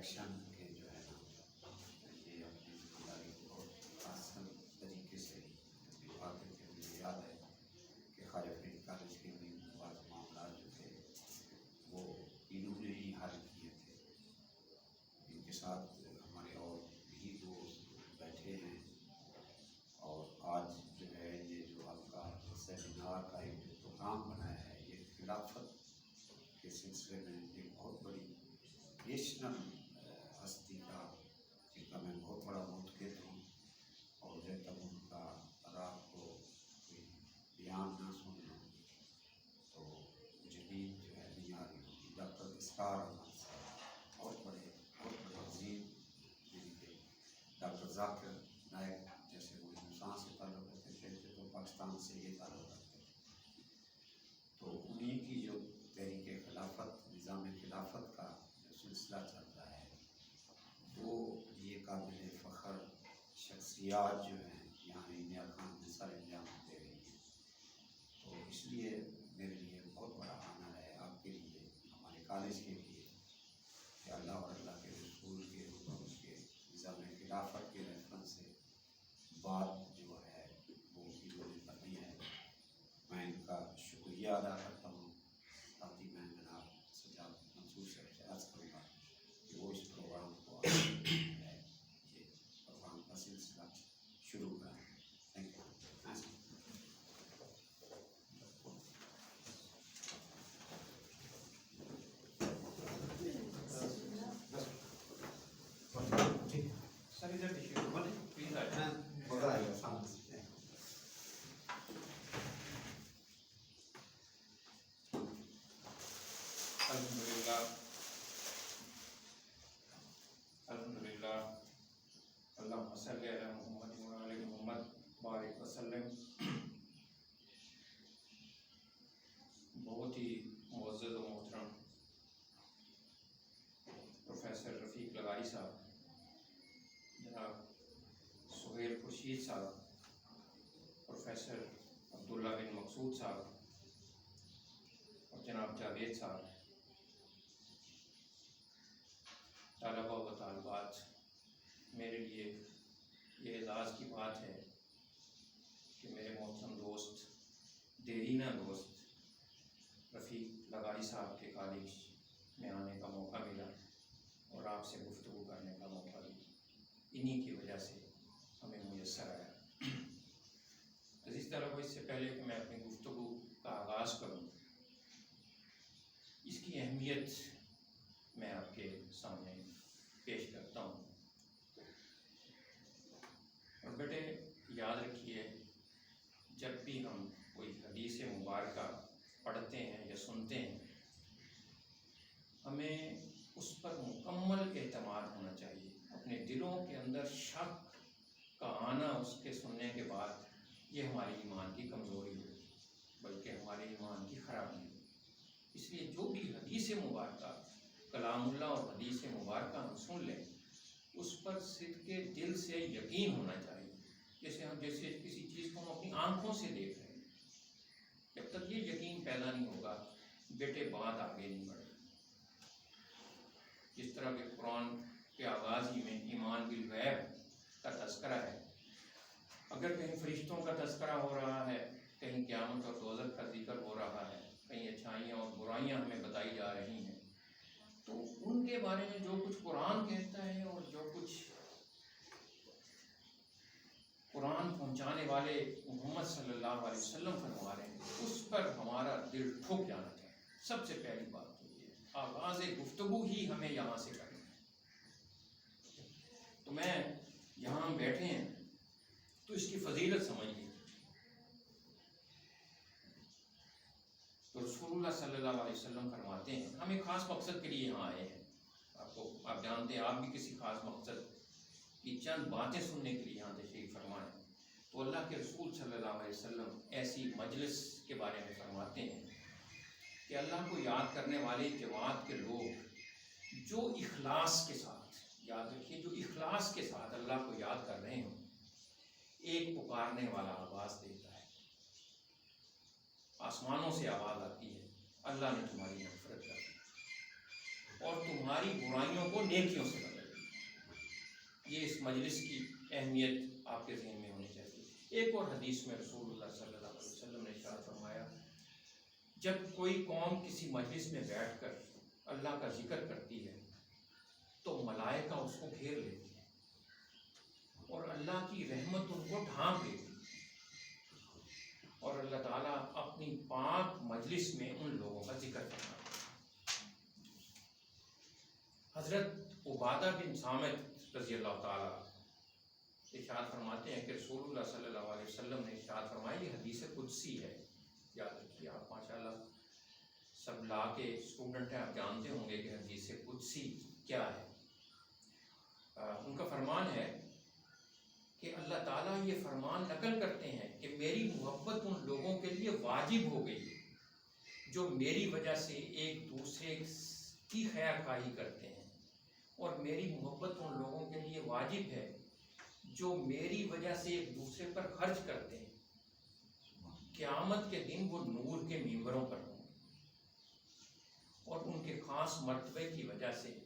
Election کے جو ہے نا یہ اپنی ذمہ داری کو بہت آسان طریقے سے نبھاتے تھے. مجھے یاد ہے کہ خواجہ فرید کالج کے بھی بعض معاملات جو تھے وہ انہوں نے ہی حل کیے تھے. ان کے ساتھ ہمارے اور بھی دوست بیٹھے ہیں. اور آج جو ہے یہ جو آپ کا سیمینار کا ایک جو پروگرام بنایا ہے یہ خلافت کے سلسلے میں ایک بہت بڑی نیشنل ہستی کا جن کا میں بہت بڑا منتقد ہوں. اور جب تک ان کا رات کو کوئی بیان نہ سن لوں تو مجھے نیند جو ہے نہیں آ رہی ہوگی. ڈاکٹر اسرار احمد صاحب بہت بڑے عظیم جن کے ڈاکٹر ذاکر نائک جیسے وہ ہندوستان سے تعلق رکھتے تھے تو پاکستان سے یہ تعلق رکھتے تھے. تو انہیں کی جو تحریک خلافت نظام خلافت کا جو سلسلہ چل رہا ہے وہ یہ قابل فخر شخصیات جو ہیں یہاں انڈیا خان میں سر انجام دے رہی ہیں. تو اس لیے میرے لیے بہت بڑا آنر ہے آپ کے لیے ہمارے کالج کے لیے کہ اللہ اور اللہ کے رسول کے حکم کے نظام خلافت کے ریفرنس سے بات جو ہے وہ انہوں نے کرنی ہے. میں ان کا شکریہ ادا کرتا ہوں. ساتھ ہی میں جناب سجاد منصور صاحب سے عرض کروں گا کہ وہ اس پروگرام کو ہے یہ پروگرام کا سلسلہ شروع کریں. Thank you. سر ادھر دیکھیے پلیز مزہ آئے گا سامنے سے. الحمدللہ اللہم صلی علی محمد وعلی محمد بارک وسلم. بہت ہی معزز و محترم پروفیسر رفیق لغاری صاحب، جناب سہیل خورشید صاحب، پروفیسر عبداللہ بن مقصود صاحب اور جناب جاوید صاحب، طلباء و طالبات، میرے لیے یہ اعزاز کی بات ہے کہ میرے محترم دوست دیرینہ دوست رفیق لغاری صاحب کے کالج میں آنے کا موقع ملا اور آپ سے گفتگو کرنے کا موقع بھی انہی کی وجہ سے ہمیں میسر آیا. عزیز طلباء، اس سے پہلے کہ میں اپنی گفتگو کا آغاز کروں اس کی اہمیت میں آپ کے سامنے پیش کرتا ہوں. اور بیٹے یاد رکھیے، جب بھی ہم کوئی حدیث مبارکہ پڑھتے ہیں یا سنتے ہیں ہمیں اس پر مکمل اعتماد ہونا چاہیے. اپنے دلوں کے اندر شک کا آنا اس کے سننے کے بعد یہ ہماری ایمان کی کمزوری ہو بلکہ ہمارے ایمان کی خرابی ہو. اس لیے جو بھی حدیث مبارکہ کلام اللہ اور حدیث مبارکہ ہم سن لیں اس پر صدق دل سے یقین ہونا چاہیے. جیسے کسی چیز کو ہم اپنی آنکھوں سے دیکھ رہے ہیں. جب تک یہ یقین پیدا نہیں ہوگا بیٹے بات آگے نہیں بڑھے. جس طرح کہ قرآن کے آغاز ہی میں ایمان بالغیب کا تذکرہ ہے، اگر کہیں فرشتوں کا تذکرہ ہو رہا ہے، کہیں قیامت اور دوزخ کا ذکر ہو رہا ہے، کہیں اچھائیاں اور برائیاں ہمیں بتائی جا رہی ہیں، تو ان کے بارے میں جو کچھ قرآن کہتا ہے اور جو کچھ قرآن پہنچانے والے محمد صلی اللہ علیہ وسلم فرما رہے ہیں اس پر ہمارا دل ٹھک جانا چاہیے. سب سے پہلی بات تو یہ ہے آغاز گفتگو ہی ہمیں یہاں سے کرنا ہے. تو میں یہاں ہم بیٹھے ہیں تو اس کی فضیلت سمجھیے. تو رسول اللہ صلی اللہ علیہ وسلم فرماتے ہیں ہم ایک خاص مقصد کے لیے یہاں آئے ہیں. آپ جانتے ہیں آپ بھی کسی خاص مقصد کی چند باتیں سننے کے لیے یہاں تشریف فرمائیں. تو اللہ کے رسول صلی اللہ علیہ وسلم ایسی مجلس کے بارے میں فرماتے ہیں کہ اللہ کو یاد کرنے والے جماعت کے لوگ جو اخلاص کے ساتھ، یاد رکھیے، جو اخلاص کے ساتھ اللہ کو یاد کر رہے ہوں، ایک پکارنے والا آواز دیتا ہے، آسمانوں سے آواز آتی ہے، اللہ نے تمہاری مغفرت کر دی. اور تمہاری برائیوں کو نیکیوں سے بدل دے۔ یہ اس مجلس کی اہمیت آپ کے ذہن میں ہونی چاہیے۔ ایک اور حدیث میں رسول اللہ صلی اللہ علیہ وسلم نے ارشاد فرمایا، جب کوئی قوم کسی مجلس میں بیٹھ کر اللہ کا ذکر کرتی ہے تو ملائکہ اس کو گھیر لیتی ہے اور اللہ کی رحمت ان کو ڈھانپ لیتی ہے، اور اللہ تعالیٰ اپنی پاک مجلس میں ان لوگوں کا ذکر فرماتا ہے۔ حضرت عبادہ بن صامت رضی اللہ تعالیٰ ارشاد فرماتے ہیں کہ رسول اللہ صلی اللہ علیہ وسلم نے ارشاد فرمایا، یہ حدیث قدسی ہے، یاد رکھیے آپ، ماشاءاللہ سب لا کے اسٹوڈنٹ ہیں، آپ جانتے ہوں گے کہ حدیث قدسی کیا ہے۔ ان کا فرمان ہے کہ اللہ تعالیٰ یہ فرمان نقل کرتے ہیں کہ میری محبت ان لوگوں کے لیے واجب ہو گئی ہے جو میری وجہ سے ایک دوسرے کی خیر خواہی کرتے ہیں، اور میری محبت ان لوگوں کے لیے واجب ہے جو میری وجہ سے ایک دوسرے پر خرچ کرتے ہیں۔ قیامت کے دن وہ نور کے ممبروں پر ہوں گے، اور ان کے خاص مرتبے کی وجہ سے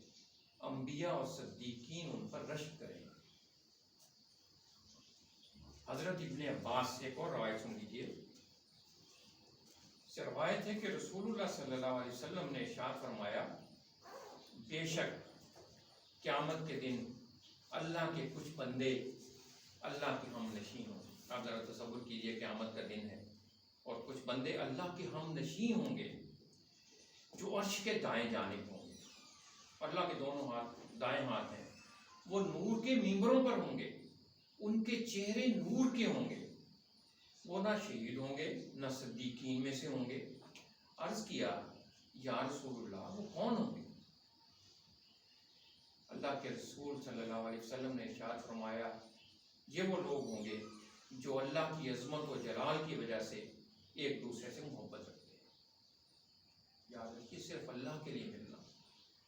انبیاء اور صدیقین ان پر رشک کریں گے۔ حضرت ابن عباس سے ایک اور روایت سن لیجیے۔ سے روایت ہے کہ رسول اللہ صلی اللہ علیہ وسلم نے ارشاد فرمایا، بے شک قیامت کے دن اللہ کے کچھ بندے اللہ کے ہم نشین ہوں گے۔ آپ ذرا تصور کیجئے، قیامت کا دن ہے اور کچھ بندے اللہ کے ہم نشین ہوں گے جو عرش کے دائیں جانب ہوں گے، اللہ کے دونوں ہاتھ دائیں ہاتھ ہیں، وہ نور کے ممبروں پر ہوں گے، ان کے چہرے نور کے ہوں گے، وہ نہ شہید ہوں گے نہ صدیقین میں سے ہوں گے۔ عرض کیا، یا رسول اللہ وہ کون ہوں گے؟ اللہ کے رسول صلی اللہ علیہ وسلم نے ارشاد فرمایا، یہ وہ لوگ ہوں گے جو اللہ کی عظمت و جلال کی وجہ سے ایک دوسرے سے محبت رکھتے ہیں۔ یاد رکھیے، صرف اللہ کے لیے ملنا۔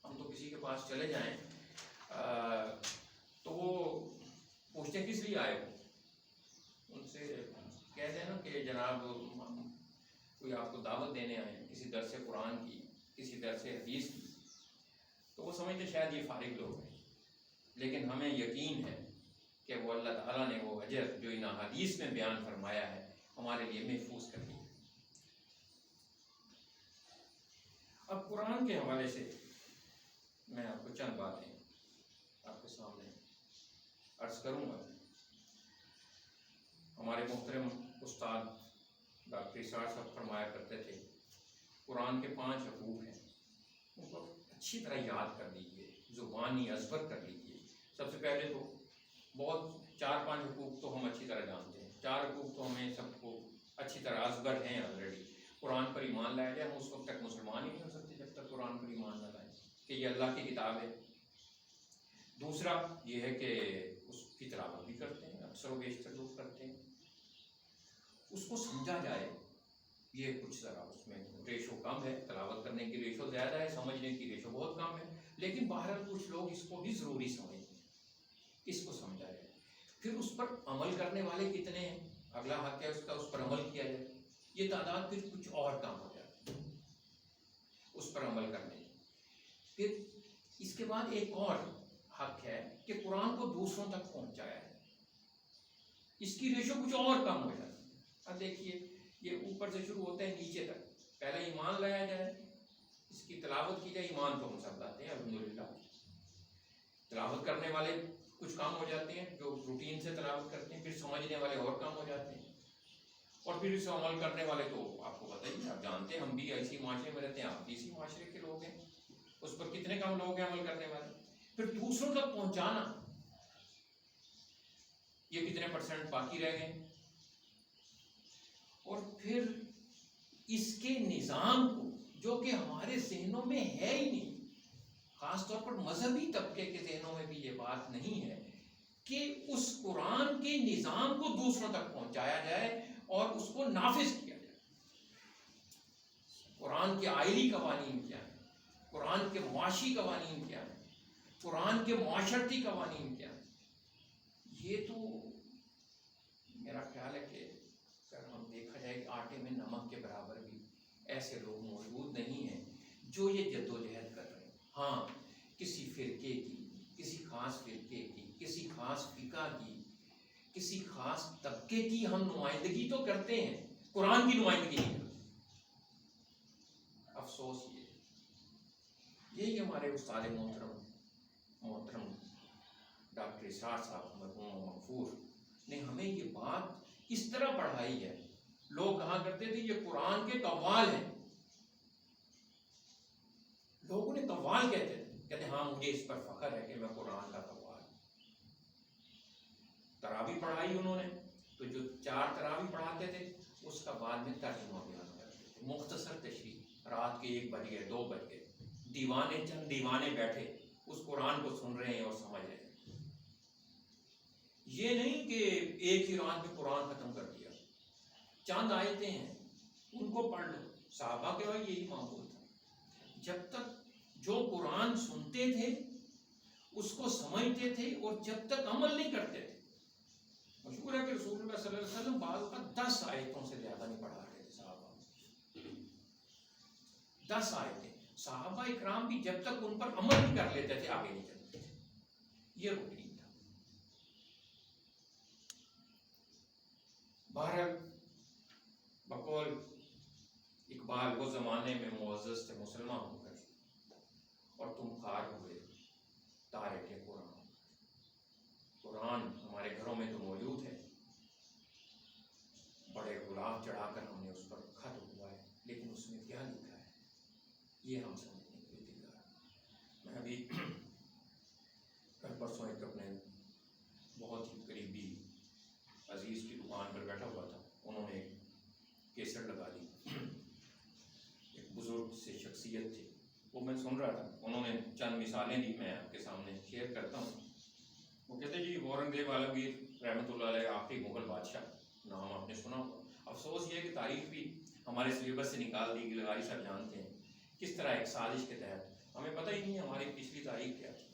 ہم تو کسی کے پاس چلے جائیں تو وہ پوچھتے ہیں کس لیے آئے ہو، ان سے کہہ دیں نا کہ جناب کوئی آپ کو دعوت دینے آئے ہیں کسی درس قرآن کی، کسی درس حدیث کی، تو وہ سمجھتے شاید یہ فارغ لوگ ہیں، لیکن ہمیں یقین ہے کہ وہ اللہ تعالیٰ نے وہ اجر جو ان حدیث میں بیان فرمایا ہے ہمارے لیے محفوظ کر دیا۔ اب قرآن کے حوالے سے میں آپ کو چند باتیں آپ کے سامنے عرض کروں گا۔ ہمارے محترم استاد ڈاکٹر اسرار صاحب فرمایا کرتے تھے، قرآن کے 5 حقوق ہیں، ان کو اچھی طرح یاد کر لیجیے، زبانی ازبر کر لیجیے۔ سب سے پہلے تو بہت 4-5 حقوق تو ہم اچھی طرح جانتے ہیں، 4 حقوق تو ہمیں سب کو اچھی طرح ازبر ہیں آلریڈی۔ قرآن پر ایمان لایا جائے، ہم اس وقت تک مسلمان ہی نہیں ہو سکتے جب تک قرآن پر ایمان نہ لائیں کہ یہ اللہ کی کتاب ہے۔ دوسرا یہ ہے کہ اس کی تلاوت بھی کرتے ہیں، اکثر و بیشتر لوگ کرتے ہیں، اس کو سمجھا جائے۔ یہ کچھ ذرا اس میں ریشو کم ہے، تلاوت کرنے کی ریشو زیادہ ہے، سمجھنے کی ریشو بہت کم ہے، لیکن بہرحال کچھ لوگ اس کو بھی ضروری سمجھتے ہیں، اس کو سمجھا جائے۔ پھر اس پر عمل کرنے والے کتنے ہیں، اگلا حق ہے اس کا، اس پر عمل کیا جائے۔ یہ تعداد پھر کچھ اور کم ہو جاتی ہے اس پر عمل کرنے کی۔ پھر اس کے بعد ایک اور حق ہے کہ قرآن کو دوسروں تک پہنچایا ہے، اس کی ریشو کچھ اور کم ہو جاتی ہے۔ اب دیکھیے، یہ اوپر سے شروع ہوتا ہے نیچے تک، پہلے ایمان لایا جائے، اس کی تلاوت کی جائے، ایمان تو ہم سب لاتے ہیں الحمدللہ۔ تلاوت کرنے والے کچھ کام ہو جاتے ہیں جو روٹین سے تلاوت کرتے ہیں، پھر سمجھنے والے اور کام ہو جاتے ہیں، اور پھر اس سے عمل کرنے والے تو آپ کو پتہ ہی ہے، آپ جانتے ہیں، ہم بھی اسی معاشرے میں رہتے ہیں، آپ بھی اسی معاشرے کے لوگ ہیں، اس پر کتنے کم لوگ ہیں عمل کرنے والے۔ پھر دوسروں تک پہنچانا، یہ کتنے % باقی رہ گئے۔ اور پھر اس کے نظام کو، جو کہ ہمارے ذہنوں میں ہے ہی نہیں، خاص طور پر مذہبی طبقے کے ذہنوں میں بھی یہ بات نہیں ہے کہ اس قرآن کے نظام کو دوسروں تک پہنچایا جائے اور اس کو نافذ کیا جائے۔ قرآن کے آئلی قوانین کیا ہیں، قرآن کے معاشی قوانین کیا ہیں، قرآن کے معاشرتی قوانین کیا ہیں، یہ تو میرا خیال ہے کہ اگر ہم دیکھا جائے کہ آٹے میں نمک کے برابر بھی ایسے لوگ موجود نہیں ہیں جو یہ جدوجہد کر رہے ہیں۔ ہاں کسی فرقے کی، کسی خاص فرقے کی، کسی خاص فقہ کی، کسی خاص طبقے کی ہم نمائندگی تو کرتے ہیں، قرآن کی نمائندگی نہیں کرتے۔ افسوس یہی ہمارے استاد محترم ڈاکٹر اسرار صاحب مرحوم مغفور نے ہمیں یہ بات اس طرح پڑھائی ہے۔ لوگ کہا کرتے تھے یہ قرآن کے قوال ہیں، لوگ انہیں قوال کہتے تھے، کہتے ہاں مجھے اس پر فخر ہے کہ میں قرآن کا قوال۔ تراویح پڑھائی انہوں نے تو جو 4 تراویح پڑھاتے تھے اس کا بعد میں ترجمہ بیان کرتے تھے، مختصر تشریح، رات کے 1 بج گئے 2 بج گئے، چند دیوانے بیٹھے اس قرآن کو سن رہے ہیں اور سمجھ رہے ہیں۔ یہ نہیں کہ ایک ہی رات میں قرآن ختم کر دیا، چند آیتیں ہیں ان کو پڑھ لو۔ صحابہ کے بعد یہی معمول تھا، جب تک جو قرآن سنتے تھے اس کو سمجھتے تھے اور جب تک عمل نہیں کرتے تھے۔ مشہور ہے کہ رسول اللہ صلی اللہ علیہ وسلم بعض کا 10 آیتوں سے زیادہ نہیں پڑھا رہے تھے صحابہ، 10 آیتیں۔ صحابہ اکرام بھی جب تک ان پر عمل نہیں کر لیتے تھے آگے نہیں چلتے تھے، یہ روٹین تھا۔ بہرحال بقول اقبال وہ زمانے میں معزز تھے مسلمان ہو کر، اور تم خار ہوئے تارک قرآن۔ قرآن ہمارے گھروں میں تو موجود ہے، بڑے غلاف چڑھا کر ہم نے اس پر خط ہوا ہے، لیکن اس میں کیا لکھا ہے یہ ہم سمجھنے کے لیے تیار۔ میں ابھی کل پرسوں ایک اپنے بہت ہی قریبی عزیز کی دکان پر بیٹھا ہوا تھا، انہوں نے کیسٹ لگا دی، ایک بزرگ سے شخصیت تھی، وہ میں سن رہا تھا، انہوں نے چند مثالیں دی، میں آپ کے سامنے شیئر کرتا ہوں۔ وہ کہتے جی اورنگزیب عالمگیر رحمۃ اللہ علیہ آخری مغل بادشاہ، نام آپ نے سنا ہوگا۔ افسوس یہ ہے کہ تاریخ بھی ہمارے سلیبس سے نکال دی گئی، لغاری صاحب جانتے ہیں کس طرح ایک سازش کے تحت، ہمیں پتہ ہی نہیں ہماری پچھلی تاریخ کیا تھی۔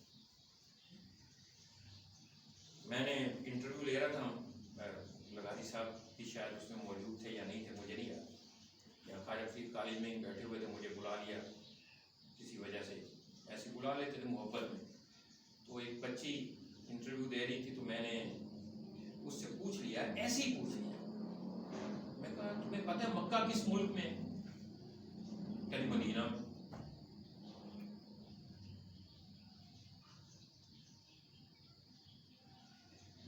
میں نے انٹرویو لے رہا تھا، لغاری صاحب بھی شاید اس میں موجود تھے یا نہیں تھے مجھے نہیں یاد، یہاں خواجہ فرید کالج میں ہی بیٹھے ہوئے تھے، مجھے بلا لیا کسی وجہ سے، ایسے بلا لیتے تھے محبت میں۔ تو ایک بچی انٹرویو دے رہی تھی تو میں نے اس سے پوچھ لیا، ایسے ہی پوچھ لیا، میں کہا تمہیں پتہ ہے مکہ کس ملک میں؟ کہتی مدینہ میں۔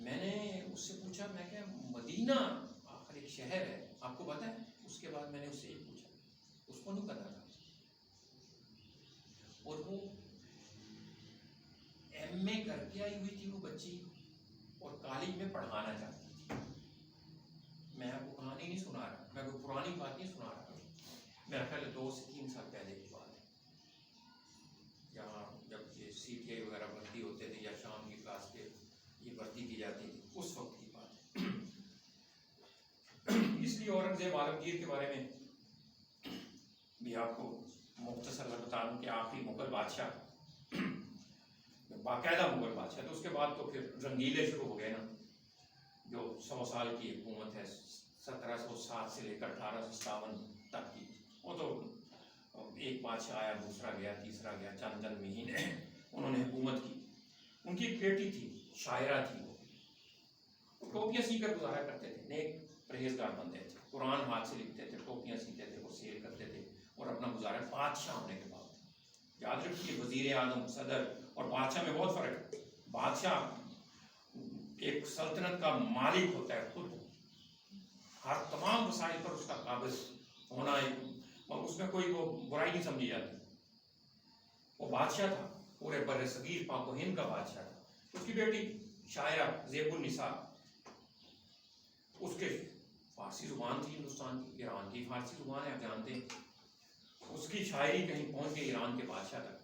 میں نے اس سے پوچھا، میں کہا مدینہ آخر ایک شہر ہے، آپ کو پتہ ہے؟ اس کے بعد میں نے اس سے یہ پوچھا، اس کو نہیں پتا تھا، اور وہ ایم اے کر کے آئی ہوئی تھی وہ بچی، اور کالج میں پڑھانا چاہتی تھی۔ میں آپ کو کہانی نہیں سنا رہا، میں کوئی پرانی بات نہیں سنا رہا، میرا خیال ہے 2 سے 3 سال پہلے کی بات ہے، یہاں جب یہ سی ٹی آئی وغیرہ بھرتی ہوتے تھے یا شام کی کلاس کے یہ بھرتی کی جاتی تھی، اس وقت کی بات ہے۔ اس لیے اورنگزیب عالمگیر کے بارے میں بھی آپ کو مختصر بتا دوں کہ آخری مغل بادشاہ، باقاعدہ مغل بادشاہ، تو اس کے بعد تو پھر رنگیلے شروع ہو گئے نا، جو 100 سال کی حکومت ہے، 1707 سے لے کر 1857 تک کی، وہ تو ایک بادشاہ آیا دوسرا گیا تیسرا گیا، چند مہینے انہوں نے حکومت کی۔ ان کی ایک بیٹی تھی، شاعرہ تھی، وہ ٹوپیاں سی کر گزارا کرتے تھے، نیک پرہیزگار بندے تھے، قرآن ہاتھ سے لکھتے تھے، ٹوپیاں سیتے تھے، وہ سیل کرتے تھے اور اپنا گزارا، بادشاہ ہونے کے بعد۔ یاد رکھیے وزیر اعظم، صدر اور بادشاہ میں بہت فرق ہے۔ بادشاہ ایک سلطنت کا مالک ہوتا ہے، خود ہر تمام وسائل پر اس کا قابض ہونا، اور اس میں کوئی وہ برائی نہیں سمجھی جاتی۔ وہ بادشاہ تھا، پورے بر صغیر پاک و ہند کا بادشاہ تھا۔ اس کی بیٹی شاعرہ زیب النساء، اس کے فارسی زبان تھی، ہندوستان کی، ایران کی فارسی زبان ہے، آپ جانتے ہیں۔ اس کی شاعری کہیں پہنچ گئی ایران کے بادشاہ تک۔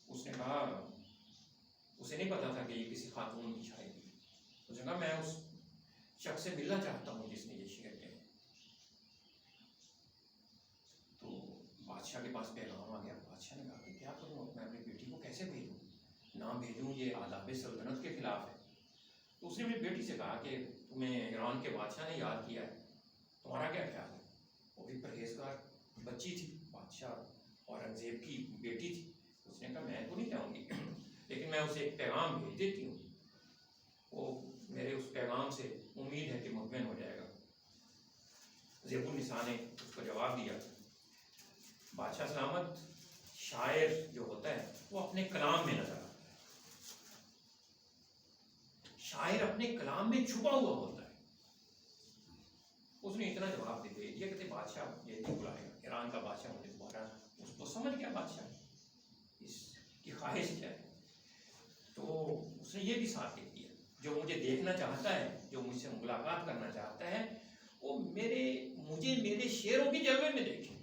اس نے کہا، اسے نہیں پتا تھا کہ یہ کسی خاتون کی شاعری ہے، اس نے کہا میں اس شخص سے ملنا چاہتا ہوں جس نے یہ شعر کہے۔ تو بادشاہ کے پاس پیغام آ گیا، بادشاہ نے کہا کہ کیا کروں، میں اپنی بیٹی کو کیسے بھیجوں، نہ بھیجوں یہ آداب سلطنت کے خلاف ہے۔ تو اس نے اپنی بیٹی سے کہا کہ تمہیں ایران کے بادشاہ نے یاد کیا ہے، تمہارا کیا خیال ہے؟ وہ بھی پرہیزگار بچی تھی، بادشاہ اورنگزیب کی بیٹی تھی، اس نے کہا میں تو نہیں جاؤں گی لیکن میں اسے ایک پیغام بھیج دیتی ہوں, وہ میرے اس پیغام سے امید ہے کہ مطمئن ہو جائے گا. ذیب النساء نے اس کو جواب دیا, بادشاہ سلامت, شاعر جو ہوتا ہے وہ اپنے کلام میں نظر آتا ہے, شاعر اپنے کلام میں چھپا ہوا ہوتا ہے. اس نے اتنا جواب دے دیا کہ بادشاہ یہ نہیں بلائے گا, ایران کا بادشاہ مجھے دوبارہ, اس کو سمجھ گیا بادشاہ اس کی خواہش کیا ہے, تو اس نے یہ بھی ساتھ دے دیا, جو مجھے دیکھنا چاہتا ہے, جو مجھ سے ملاقات کرنا چاہتا ہے, وہ مجھے میرے شعروں کی جلوے میں دیکھے.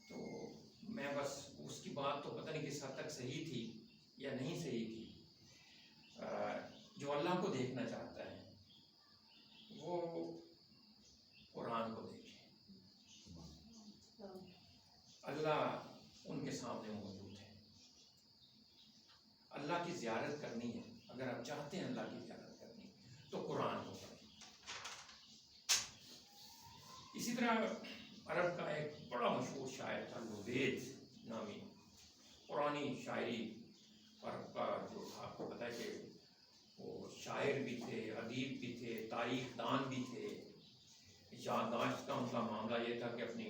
تو میں بس اس کی بات تو پتہ نہیں کس حد تک صحیح تھی یا نہیں صحیح تھی. جو اللہ کو دیکھنا چاہتا ہے وہ قرآن کو دیکھے. اللہ ان کے سامنے موجود ہے. اللہ کی زیارت کرنی ہے, اگر آپ چاہتے ہیں اللہ کی زیارت کرنی تو قرآن کو پڑھیں. اسی طرح عرب کا ایک بڑا مشہور شاعر تھا لبید نامی, پرانی شاعری عرب کا جو تھا, آپ کو پتہ ہے کہ وہ شاعر بھی تھے, ادیب بھی تھے, تاریخ دان بھی تھے. یادداشت کا ان کا معاملہ یہ تھا کہ اپنی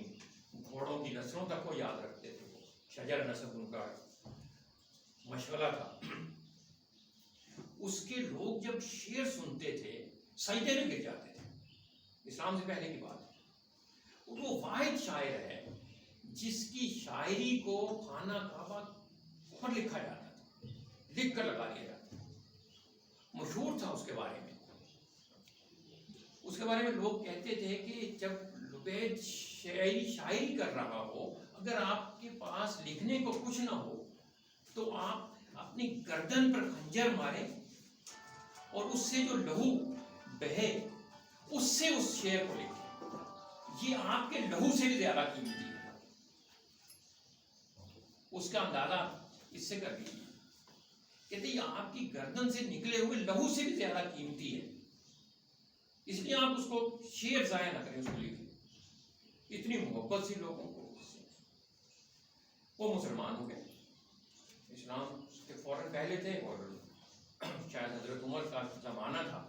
گھوڑوں کی نسلوں تک کو یاد رکھتے تھے. وہ شجر نسب ان کا مشغلہ تھا. اس کے لوگ جب شعر سنتے تھے سجدے میں گر جاتے تھے. اسلام سے پہلے کی بات ہے. وہ واحد شاعر ہے جس کی شاعری کو خانہ کعبہ پر لکھا جاتا تھا, لکھ کر لگا دیا جاتا تھا. مشہور تھا اس کے بارے میں. اس کے بارے میں لوگ کہتے تھے کہ جب لبید شاعری کر رہا ہو, اگر آپ کے پاس لکھنے کو کچھ نہ ہو تو آپ اپنی گردن پر خنجر ماریں اور اس سے جو لہو بہے اس سے اس شعر کو لکھیں. یہ آپ کے لہو سے بھی زیادہ قیمتی ہے. اس کا اندازہ اس سے کر لیجیے. کہتے ہیں یہ آپ کی گردن سے نکلے ہوئے لہو سے بھی زیادہ قیمتی ہے, اس لیے آپ اس کو شعر ضائع نہ کریں, اس کو لکھیں. اتنی محبت سی لوگوں کو اس سے. وہ مسلمان ہو گئے, اسلام کے فوراً پہلے تھے, اور شاید حضرت عمر کا زمانہ تھا,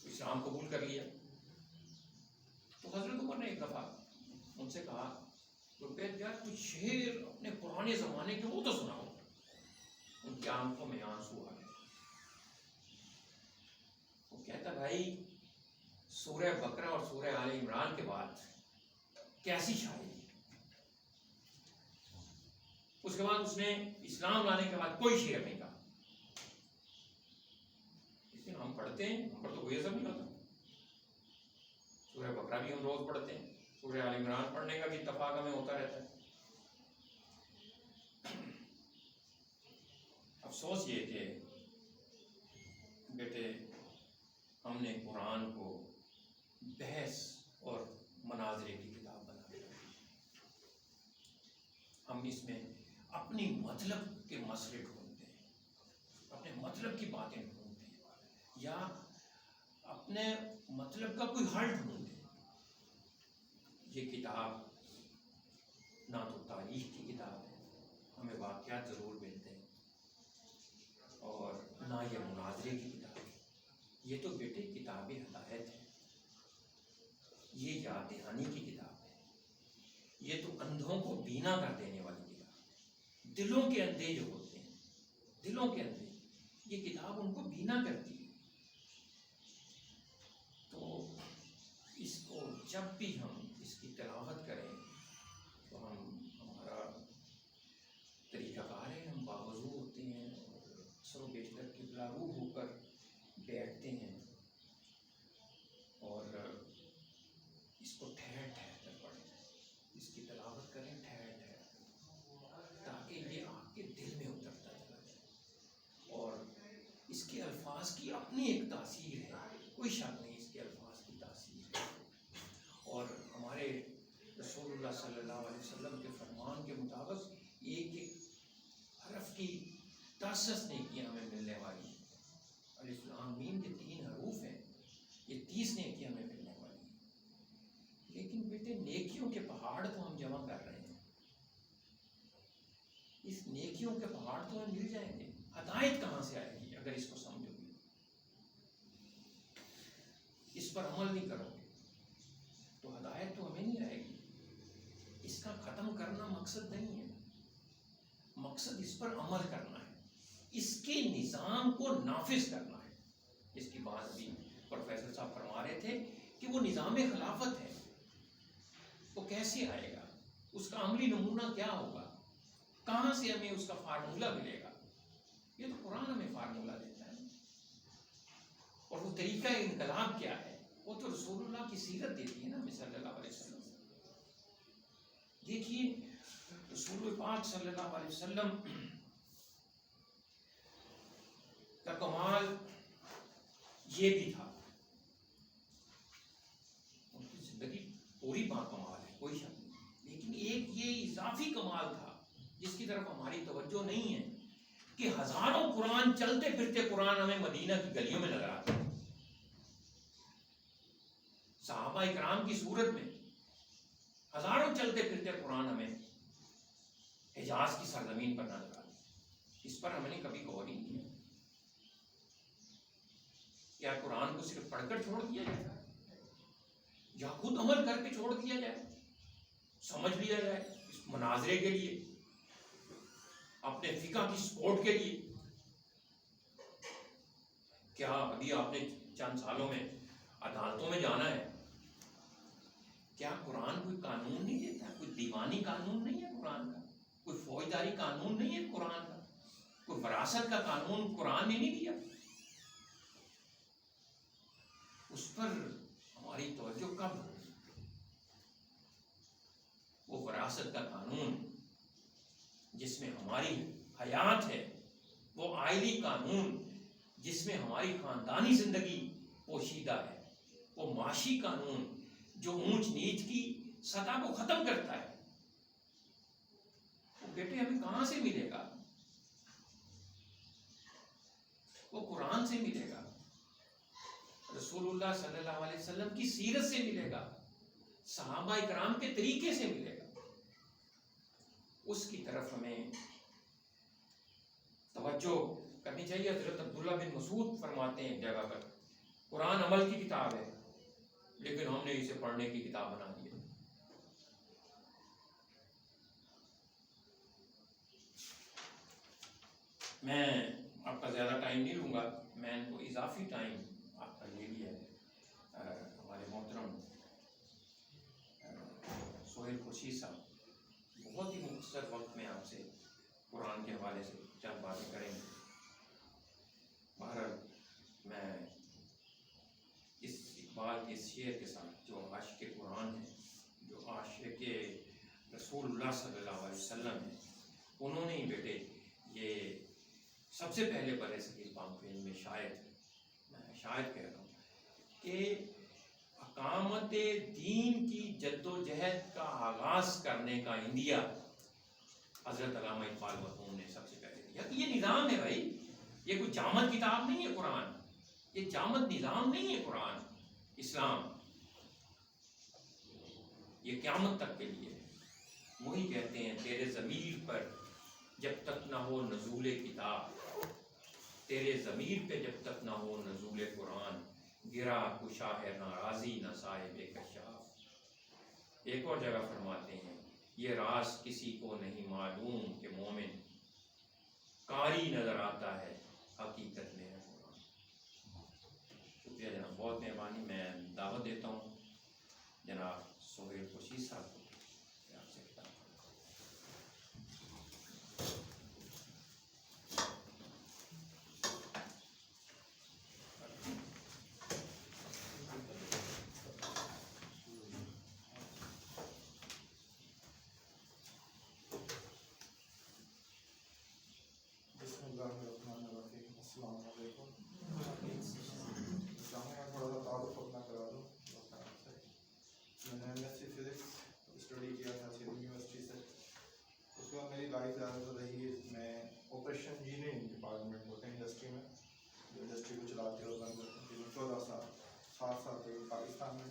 اسلام قبول کر لیا. تو حضرت عمر نے ایک دفعہ ان سے کہا, لبید یار کچھ شعر اپنے پرانے زمانے کے وہ تو سناؤ. ان کی آنکھوں میں آنسو آ گئے. وہ کہتا, بھائی سورہ بقرہ اور سورہ آل عمران کے بعد کیسی شاعری. اس کے بعد اس نے اسلام لانے کے بعد کوئی شعر نہیں کہا. لیکن ہم پڑھتے ہیں, ہم پر تو کوئی اثر نہیں ہوتا. سورہ بقرہ بھی ہم روز پڑھتے ہیں, سورہ آل عمران پڑھنے کا بھی اتفاق ہمیں ہوتا رہتا ہے. افسوس یہ کہ بیٹے ہم نے قرآن کو بحث اور مناظرے کی کتاب بنا دیا. ہم اس میں اپنی مطلب کے مسئلے ڈھونڈتے ہیں, اپنے مطلب کی باتیں ڈھونڈتے ہیں, یا اپنے مطلب کا کوئی حل ڈھونڈتے ہیں. یہ کتاب نہ تو تاریخ کی کتاب ہے, ہمیں واقعات ضرور ملتے ہیں, اور نہ یہ مناظرے کی کتاب ہے. یہ تو بیٹے کتاب ہدایت ہے, یہ یاد دہانی کی کتاب ہے. یہ تو اندھوں کو بینا کر دینے والی کتاب ہے. دلوں کے اندھے جو ہوتے ہیں, دلوں کے اندھے, یہ کتاب ان کو بینا کرتی ہے. تو اس کو جب بھی ہم اس کی تلاوت کریں تو ہمارا طریقہ کار ہے, ہم باوضو ہوتے ہیں اور اکثر و بیشتر قبلہ رو ہو کر بیٹھتے ہیں, اور اس کو ٹھہر ٹھہر کر پڑھیں, اس کی تلاوت کریں ٹھہر ٹھہر کر, تاکہ یہ آپ کے دل میں اترتا چلا جائے. اور اس کے الفاظ کی اپنی ایک تاثیر ہے, کوئی شک نہیں, اس کے الفاظ کی تاثیر ہے. اور ہمارے رسول اللہ صلی اللہ علیہ وسلم کے فرمان کے مطابق ایک ایک حرف کی 10 نیکیاں ہمیں ملنے والی ہیں. الف لام میم کے 3 حروف ہیں, یہ 30 نیکیاں ہمیں ملنے والی ہیں. لیکن کہتے ہیں نیکیوں کے پہاڑ تو ہم جمع کر رہے ہیں، اس نیکیوں کے پہاڑ تو ہمیں مل جائیں گے، ہدایت کہاں سے آئے گی اگر اس کو سمجھو گے، اس پر عمل نہیں کرو گے تو ہدایت تو ہمیں نہیں آئے گی۔ اس کا ختم کرنا مقصد نہیں ہے، مقصد اس پر عمل کرنا ہے، اس کے نظام کو نافذ کرنا ہے۔ اس کی بات بھی پروفیسر صاحب فرما رہے تھے کہ وہ نظام خلافت ہے، وہ کیسے آئے گا، اس کا عملی نمونہ کیا ہوگا، کہاں سے ہمیں اس کا فارمولہ ملے گا؟ یہ تو قرآن ہمیں فارمولہ دیتا ہے، اور وہ طریقہ انقلاب کیا ہے وہ تو رسول اللہ کی سیرت دیتی ہے نا، صلی اللہ علیہ وسلم۔ دیکھیے رسول پاک صلی اللہ علیہ وسلم کا کمال یہ بھی تھا، ان کی زندگی پوری با کمال ہے، کوئی شک نہیں، لیکن ایک یہ اضافی کمال تھا جس کی طرف ہماری توجہ نہیں ہے کہ ہزاروں قرآن، چلتے پھرتے قرآن ہمیں مدینہ کی گلیوں میں نظر آتے ہیں، صحابہ اکرام کی صورت میں ہزاروں چلتے پھرتے قرآن ہمیں حجاز کی سرزمین پر نظر آتے ہیں۔ اس پر ہم نے کبھی غور نہیں کیا، کیا قرآن کو صرف پڑھ کر چھوڑ دیا جائے یا خود عمل کر کے چھوڑ دیا جائے، سمجھ لیا جائے اس مناظرے کے لیے، اپنے فقہ کی سپورٹ کے لیے؟ کیا ابھی آپ نے چند سالوں میں عدالتوں میں جانا ہے، کیا قرآن کوئی قانون نہیں دیتا؟ کوئی دیوانی قانون نہیں ہے قرآن کا، کوئی فوجداری قانون نہیں ہے قرآن کا، کوئی وراثت کا قانون قرآن نے نہیں دیا؟ اس پر ہماری توجہ کب ہوگی؟ وہ وراثت کا قانون جس میں ہماری حیات ہے، وہ آئلی قانون جس میں ہماری خاندانی زندگی پوشیدہ ہے، وہ معاشی قانون جو اونچ نیچ کی سطح کو ختم کرتا ہے، وہ بیٹے ہمیں کہاں سے ملے گا؟ وہ قرآن سے ملے گا، رسول اللہ صلی اللہ علیہ وسلم کی سیرت سے ملے گا، صحابہ اکرام کے طریقے سے ملے گا۔ اس کی طرف ہمیں توجہ کرنی چاہیے۔ حضرت عبداللہ بن مسعود فرماتے ہیں ایک جگہ پر، قرآن عمل کی کتاب ہے لیکن ہم نے اسے پڑھنے کی کتاب بنا دی ہے۔ میں آپ کا زیادہ ٹائم نہیں لوں گا، میں ان کو اضافی ٹائم آپ کا لے لیا ہے۔ ہمارے محترم سہیل خورشید صاحب بہت ہی مختصر وقت میں آپ سے قرآن کے حوالے سے چند باتیں کریں گے۔ بہرحال میں اس اقبال کے اس شعر کے ساتھ، جو عاشق قرآن ہے، جو عاشق رسول اللہ صلی اللہ علیہ وسلم ہے، انہوں نے ہی بیٹے یہ سب سے پہلے برے صغیر پامپین میں شاید کہہ رہا ہوں کہ اقامت دین کی جد و جہد کا آغاز کرنے کا عندیہ حضرت علامہ اقبال مرحوم نے سب سے پہلے دیا۔ یہ نظام ہے بھائی، یہ کوئی جامد کتاب نہیں ہے قرآن، یہ جامد نظام نہیں ہے قرآن اسلام، یہ قیامت تک کے لیے ہے۔ وہی کہتے ہیں تیرے ضمیر پر جب تک نہ ہو نزول کتاب، تیرے ضمیر پہ جب تک نہ ہو نزول قرآن، گرا کشا ہے ناراضی نہ صاحب کشاف۔ ایک اور جگہ فرماتے ہیں یہ راز کسی کو نہیں معلوم کہ مومن قاری نظر آتا ہے حقیقت میں ہے قرآن۔ شکریہ جناب، بہت مہربانی۔ میں دعوت دیتا ہوں جناب سہیل خورشید صاحب کو کہ آپ سے خطاب کریں۔ بسم اللہ الرحمن الرحیم۔ السلام علیکم۔ میں تھوڑا سا تعارف اپنا کرا دوں۔ میں نے M S C physics study کیا تھا سندھ یونیورسٹی سے، اس کے بعد میری لائف زیادہ تر رہی ہے، میں آپریشن انجینئرنگ ڈپارٹمنٹ ہوتے ہیں انڈسٹری میں، جو انڈسٹری کو چلاتے اور رن کرتے ہیں۔ 14 سال 7 سال تک پاکستان میں،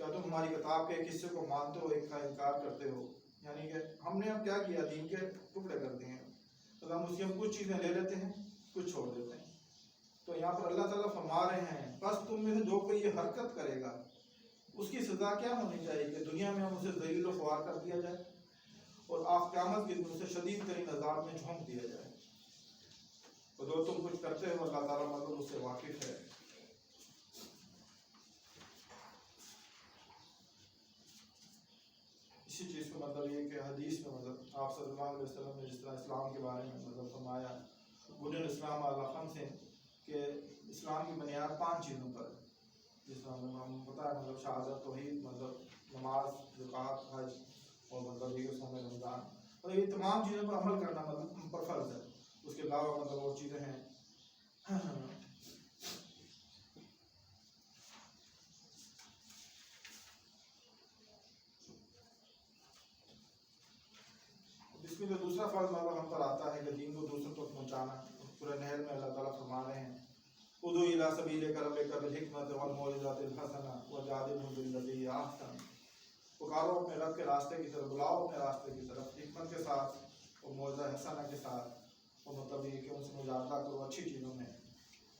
کیا تم ہماری کتاب کے ایک حصے کو مانتے ہو ایک کا انکار کرتے ہو؟ یعنی کہ ہم نے اب کیا کیا، دین کے ٹکڑے کر دیے ہیں، تو ہم اس کی کچھ چیزیں لے لیتے ہیں، کچھ چھوڑ دیتے ہیں۔ تو یہاں پر اللہ تعالیٰ فرما رہے ہیں بس تم میں سے جو کوئی یہ حرکت کرے گا اس کی سزا کیا ہونی چاہیے کہ دنیا میں ہم اسے ذلیل و خوار کر دیا جائے اور آخر قیامت کے دن اسے شدید ترین عذاب میں جھونک دیا جائے۔ اور جو تم کچھ کرتے ہو اللہ تعالیٰ مطلب اس سے واقف ہے۔ اسی چیز کو مطلب یہ کہ حدیث میں مطلب آپ صلی اللہ علیہ وسلم نے جس طرح اسلام کے بارے میں مطلب فرمایا بنی الاسلام علی خمس، کہ اسلام کی بنیاد 5 چیزوں پر ہے، جس طرح ہم پتہ ہے مطلب شہادت، توحید، مطلب نماز، زکوٰۃ، حج اور مطلب یہ صوم رمضان، اور یہ تمام چیزوں پر عمل کرنا مطلب ہم پر فرض ہے۔ اس کے علاوہ مطلب اور چیزیں ہیں اس میں جو دوسرا فرض مطلب ہم پر آتا ہے کہ دین کو دوسروں تک پہنچانا۔ سورہ نحل میں اللہ تعالیٰ فرما رہے ہیں ادعو الی سبیل ربک بالحکمۃ والموعظۃ الحسنہ وجادلھم باللتی ہی احسن، پکارو اپنے رب کے راستے کی طرف، بلاؤ اپنے راستے کی طرف حکمت کے ساتھ اور موعظہ حسنہ کے ساتھ، اور مطلب یہ کہ ان سے مجادلہ کرو اچھی چیزوں میں،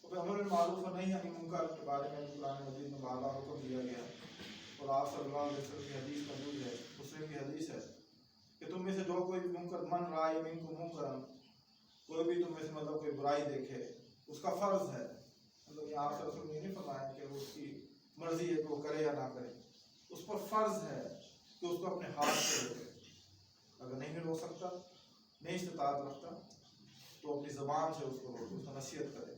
اور پھر امر بالمعروف اور نہی عن المنکر کے بارے میں قرآن مجید میں بار بار حکم دیا گیا۔ اور آپ صلی اللہ علیہ وسلم کی حدیث موجود ہے، مسلم کی حدیث ہے کہ تم میں سے جو کوئی بھی منکر من رائے منکم منکرا، کوئی بھی تم میں سے مطلب کوئی برائی دیکھے اس کا فرض ہے، مطلب یہ آپ صلی اللہ علیہ وسلم نے نہیں فرمایا کہ وہ اس کی مرضی ہے کہ وہ کرے یا نہ کرے، اس پر فرض ہے کہ اس کو اپنے ہاتھ سے روکے، اگر نہیں روک سکتا، نہیں استطاعت رکھتا تو اپنی زبان سے اس کو روکے، اس کو نصیحت کرے،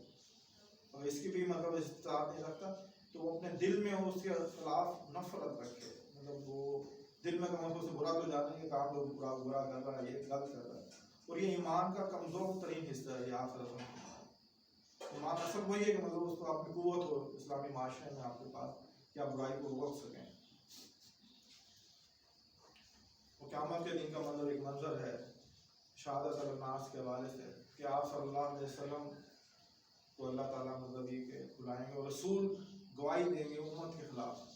اور اس کی بھی مطلب استطاعت نہیں رکھتا تو وہ اپنے دل میں اس کے خلاف نفرت رکھے، مطلب وہ دل میں کم سے برا تو جانے کے کام لوگ برا کر رہا ہے، یہ غلط کر رہا ہے، اور یہ ایمان کا کمزور ترین حصہ ہے۔ یہ آپ صلی اللہ علیہ وسلم ایمان اصل وہی ہے کہ مطلب اس کو اپنی قوت ہو اسلامی معاشرے میں آپ کے پاس کہ آپ برائی کو روک سکیں۔ اور قیامت کے دن کا مطلب ایک منظر ہے شہادت الناس کے حوالے سے کہ آپ صلی اللہ علیہ وسلم کو اللہ تعالیٰ مطلب یہ کہ بلائیں گے اور رسول گواہی دیں گے امت کے خلاف۔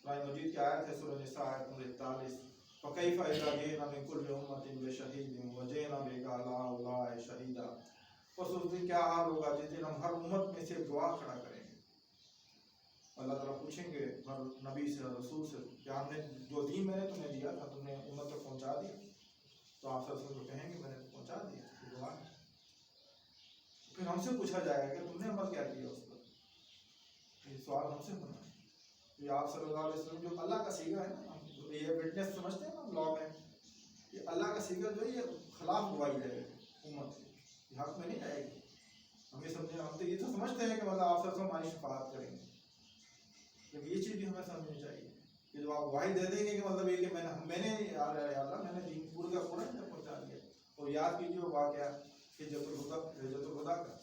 قرآن مجید کی آیت ہے سورہ نساء آیت نمبر 41، فَكَيْفَ إِذَا جِئْنَا مِن كُلِّ أُمَّةٍ بِشَهِيدٍ وَجِئْنَا بِكَ عَلَىٰ هَٰؤُلَاءِ شَهِيدًا، پس اس دن کیا حال ہوگا جس دن ہم ہر امت میں سے گواہ کھڑا کریں گے۔ اللہ تعالیٰ پوچھیں گے ہر نبی سے اور رسول سے کہ ہم نے جو دین میں نے تمہیں دیا تھا تم نے امت تک پہنچا دیا؟ تو آپ صلی اللہ علیہ وسلم کو کہیں گے میں نے پہنچا دیا، تو گواہ ہے۔ پھر ہم سے پوچھا جائے گا کہ تم نے عمل کیا کیا اس پر، یہ سوال ہم سے ہونا ہے۔ یہ آپ صلی اللہ علیہ وسلم جو اللہ کا سیغہ ہے نا، یہ وٹنس سمجھتے ہیں نا لا میں، یہ اللہ کا سیغہ جو ہے یہ خلاف گواہی دے گا امت سے، یہ حق میں نہیں جائے گی۔ ہم یہ سمجھیں، ہم تو یہ تو سمجھتے ہیں کہ مطلب آپ صلی اللہ علیہ وسلم ہماری شفاعت کریں گے، لیکن یہ چیز بھی ہمیں سمجھنی چاہیے کہ جو آپ گواہی دے دیں گے کہ مطلب یہ کہ میں نے یا اللہ میں نے دین پورے کا پورا پہنچا دیا۔ اور یاد کیجیے وہ واقعہ ہجرت الوداع کا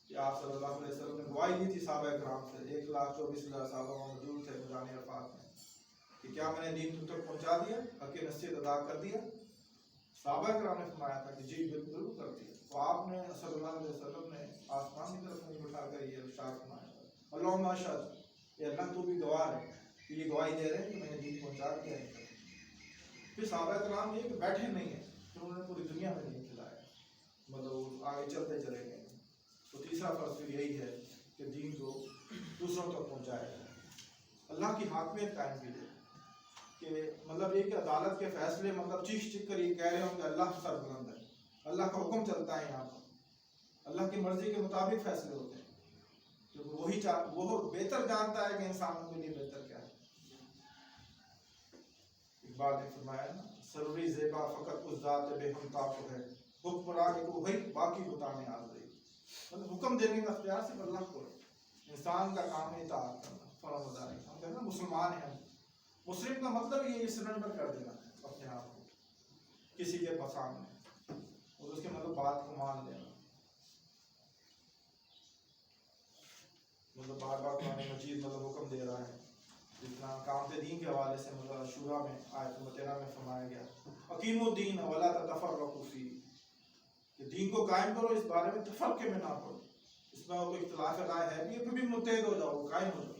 کہ آپ صلی اللہ علیہ وسلم نے گواہی دی تھی صحابہ کرام سے، 1,24,000 صحابہ موجود تھے میدان عرفات میں، کہ کیا میں نے دین تم تک پہنچا دیا، حق نصیحت ادا کر دیا؟ صحابہ کرام نے فرمایا تھا کہ جی بالکل کر دیا۔ تو آپ نے صلی اللہ علیہ وسلم نے آسمان کی طرف نہیں اٹھا کر یہ ارشاد فرمایا تھا اللہم اشہد، کہ اللہ تو بھی گواہ ہے کہ یہ گواہی دے رہے ہیں کہ میں نے دین پہنچا دیا ہے۔ پھر صحابہ کرام یہ کہ بیٹھے نہیں ہیں، پھر انہوں نے پوری دنیا میں دین پھیلایا، مطلب آگے چلتے چلے گئے۔ تو تیسرا فرض پھر یہی ہے کہ دین کو دوسروں تک پہنچایا جائے، اللہ کی حاکمیت قائم کی جائے، کہ مطلب یہ کہ عدالت کے فیصلے مطلب چیخ چیخ کر یہ کہہ رہے ہوں کہ اللہ سربلند ہے، اللہ کا حکم چلتا ہے یہاں پر، اللہ کی مرضی کے مطابق فیصلے ہوتے ہیں، کیونکہ وہ بہتر جانتا ہے کہ انسانوں کے لیے بہتر کیا ہے۔ اقبال نے فرمایا نا سروری زیبا فقط اس ذات بے ہمتا کو ہے، حکمراں کو وہی باقی بتانے حاضر، مطلب حکم دینے کا اختیار صرف اللہ کو ہے، انسان کا کام ہے اطاعت کرنا، فرمانبرداری۔ ہم کہتے ہیں مسلمان ہیں، مسلم کا مطلب یہ سرنڈر کر دینا اپنے آپ کو کسی کے سامنے اور اس کے مطلب بات کو مان لینا، مطلب بار بار قرآن مجید مطلب حکم دے رہا ہے، جتنا کام دین کے حوالے سے مطلب شورا میں آیت نمبر 13 میں فرمایا گیا اقیموا الدین ولا تتفرقوا فیہ، کہ دین کو قائم کرو، اس بارے میں تفرقے میں نہ پڑو، اس میں کوئی اختلاف رائے ہے بھی پھر بھی متحد ہو جاؤ، قائم ہو جاؤ،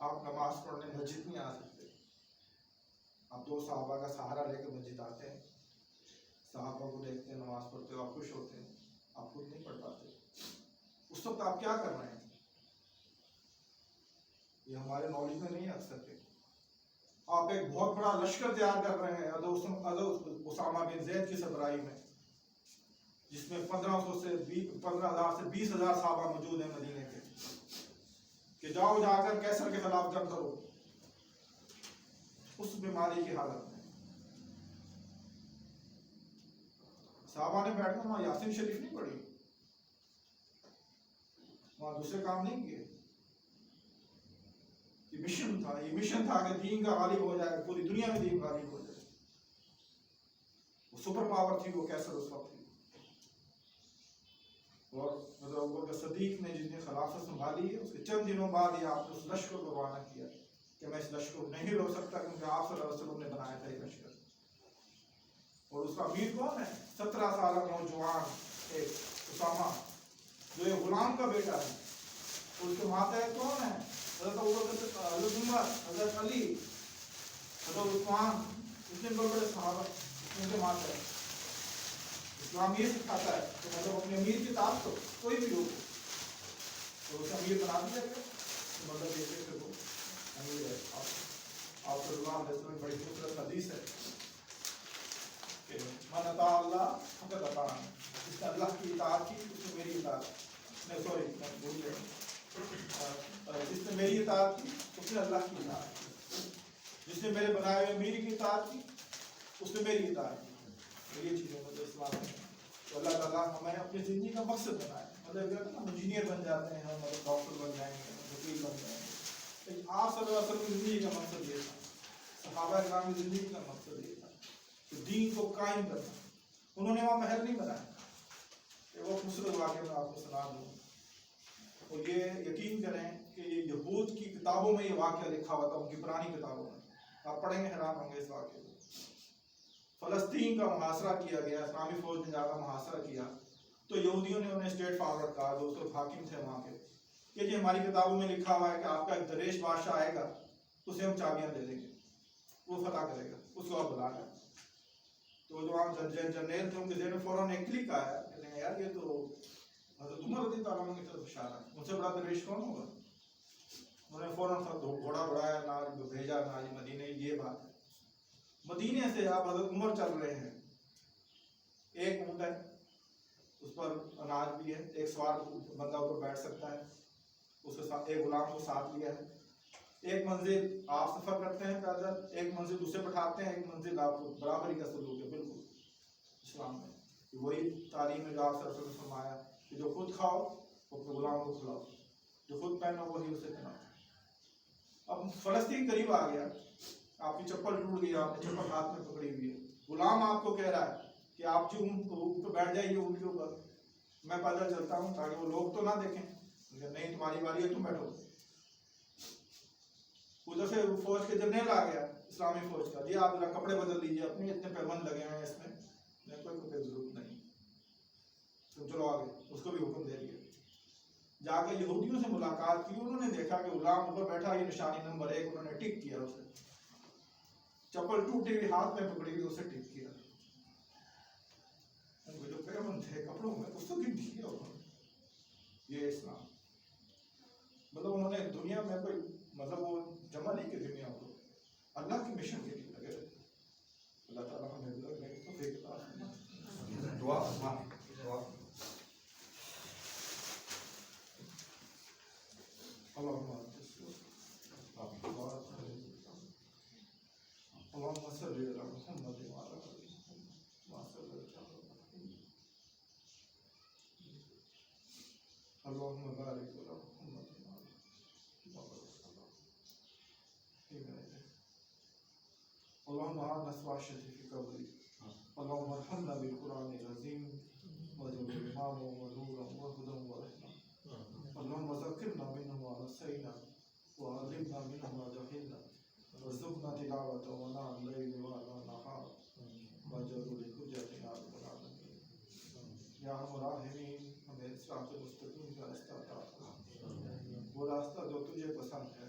آپ نماز پڑھنے مسجد نہیں آ سکتے. آپ 2 صحابہ کا سہارا لے کے مسجد آتے ہیں, صحابہ کو دیکھتے ہیں نماز پڑھتے ہو, آپ خوش ہوتے ہیں, آپ خود نہیں پڑھ پاتے. اس وقت آپ کیا کر رہے ہیں؟ یہ ہمارے نالج میں نہیں آ سکتے. آپ ایک بہت بڑا لشکر تیار کر رہے ہیں اسامہ بن زید کی سربراہی میں, جس میں 15,000 سے 20,000 صحابہ موجود ہیں مدینے کے, کہ جاؤ جا کر کیسر کے خلاف جنگ کرو. اس بیماری کی حالت میں صحابہ نے بیٹھنا, وہاں یاسین شریف نہیں پڑھی, وہاں دوسرے کام نہیں کیے. یہ مشن تھا کہ دین کا غالب ہو جائے, پوری دنیا میں دین غالب ہو جائے. وہ سپر پاور تھی وہ کیسر اس وقت تھی. اور حضرت ابوبکر صدیق نے جس نے خلافت سنبھالی ہے, اس کے چند دنوں بعد ہی آپ نے اس لشکر کو روانہ کیا کہ میں اس لشکر کو نہیں روک سکتا, کیونکہ آپ صلی اللہ علیہ وسلم نے بنایا تھا یہ لشکر. اور اس کا امیر کون ہے؟ 17 سالہ نوجوان ایک اسامہ, جو ایک غلام کا بیٹا ہے. اس کے ماتحت کون ہے؟ حضرت ابوبکر, حضرت عمر, حضرت علی, حضرت عثمان, اتنے بڑے بڑے صحابہ ان کے ماتحت. اسلام یہ سکھاتا ہے کہ مطلب اپنے امیر کی تعداد تو کوئی بھی لوگ تو اسے امیر بنا دیا گیا, مطلب یہ کہ وہ امیر ہے. آپ صلی اللہ علیہ وسلم بڑی خوبصورت حدیث ہے کہ من اطاع اللہ فقد اطاعنی, جس نے اللہ کی اطاعت کی اس نے میری اطاعت نہیں, سوری میں بھول گیا, جس نے میری اطاعت کی اس نے اللہ کی اطاعت کی, جس نے میرے بنائے ہوئے امیر کی اطاعت کی اس نے میری اطاعت کی. یہ چیزیں مطلب اسلام میں تو اللہ تعالیٰ ہمیں اپنی زندگی کا مقصد بنائے. مطلب کہتے ہیں نا انجینئر بن جاتے ہیں ہم, مطلب ڈاکٹر بن جائیں گے, وکیل بن جائیں گے, لیکن آپ صلی اللہ علیہ وسلم کی زندگی کا مقصد یہ تھا, صحابہ کرام کی زندگی کا مقصد یہ تھا کہ دین کو قائم کرنا. انہوں نے وہاں محل نہیں بنایا. وہ خوبصورت واقعہ میں آپ کو سنا دوں, اور یہ یقین کریں کہ یہ یہود کی کتابوں میں یہ واقعہ لکھا ہوا تھا, ان کی پرانی کتابوں میں. آپ پڑھیں گے حیران ہوں گے اس واقعے کو. فلسطین کا محاصرہ کیا گیا, اسلامی فوج نے جا کر محاصرہ کیا, تو یہودیوں نے انہیں اسٹیٹ فارورڈ کہا, جو اس وقت حاکم تھے وہاں کے, کہ جی ہماری کتابوں میں لکھا ہوا ہے کہ آپ کا ایک دریش بادشاہ آئے گا, اسے ہم چابیاں دے دیں گے, وہ فتح کرے گا, اس کو آپ بلا لیں. تو جو وہاں جنرل تھے ان کے ذہن میں فوراً ایک کلک آیا, کہتے ہیں یار یہ تو حضرت عمر رضی اللہ عنہ کی طرف اشارہ ہے, ان سے بڑا درویش کون ہوگا. انہوں نے فوراً گھوڑا بڑھایا, نہ بھیجا نہ مدینے. یہ بات ہے, مدینے سے آپ حضرت عمر چل رہے ہیں, ایک اونٹ ہے, اس پر اناج بھی ہے, ایک سوار بندہ اوپر بیٹھ سکتا ہے, اس کے ساتھ ایک غلام کو ساتھ لیا ہے. ایک منزل آپ سفر کرتے ہیں پیدل, ایک منزل دوسرے بٹھاتے ہیں, ایک منزل آپ کو برابری کا سلوک ہے. بالکل اسلام میں وہی تعلیم ہے جو آپ صلی اللہ علیہ وسلم نے فرمایا کہ جو خود کھاؤ وہ اپنے غلام کو کھلاؤ, جو خود پہنو وہی اسے پہناؤ. اب فلسطین قریب آ گیا, آپ کی چپل ٹوٹ گئی, آپ نے چپل ہاتھ میں پکڑی ہوئی ہے, غلام آپ کو کہہ رہا ہے کہ آپ جو اوپر بیٹھ جائیے اونٹ کے اوپر, میں پیدل چلتا ہوں تاکہ وہ لوگ تو نہ دیکھیں. نہیں تمہاری باری ہے, تم بیٹھو. ادھر سے فوج کے جنرل آ گیا, اسلامی فوج کا, جی آپ ذرا کپڑے بدل لیجیے اپنے, اتنے پیبند لگے ہیں اس میں, کوئی کپڑے کی ضرورت نہیں, تم چلو آگے. اس کو بھی حکم دے دیا. جا کے یہودیوں سے ملاقات کی, انہوں نے دیکھا کہ غلام اوپر بیٹھا, یہ نشانی نمبر 1, انہوں نے ٹک کیا اسے, چپل ٹوٹی ہوئی ہاتھ میں پکڑی ہوئی اسے ٹک کیا. ان کو جو پیبند تھے کپڑوں میں اس کو گن دیا انہوں نے. یہ اسلام مطلب انہوں نے دنیا میں کوئی مطلب وہ جمع نہیں کی دنیا کو, اللہ کی مشن کے لیے لگے. اللہ تعالیٰ ہمیں لگنے کی توفیق عطا فرمائے. دعا فرمائیں, دعا. اللهم صل على محمد وعلى آل محمد كما صليت على إبراهيم. اللهم بارك على محمد وعلى آل محمد. اللهم أعنا سواشتي في قبري. اللهم ارحمنا بالقرآن العظيم واجعله إماما ونورا وهدى ورحمة. اللهم ذكرنا منه ما نسينا وعلمنا منه ما جهلنا وارزقنا تلاوته وآناء الليل وآناء النهار واجعله لحجتنا رب العالمين. یا ارحم الراحمین, ہمیں صراط مستقیم کا راستہ عطا فرما, وہ راستہ جو تجھے پسند ہے,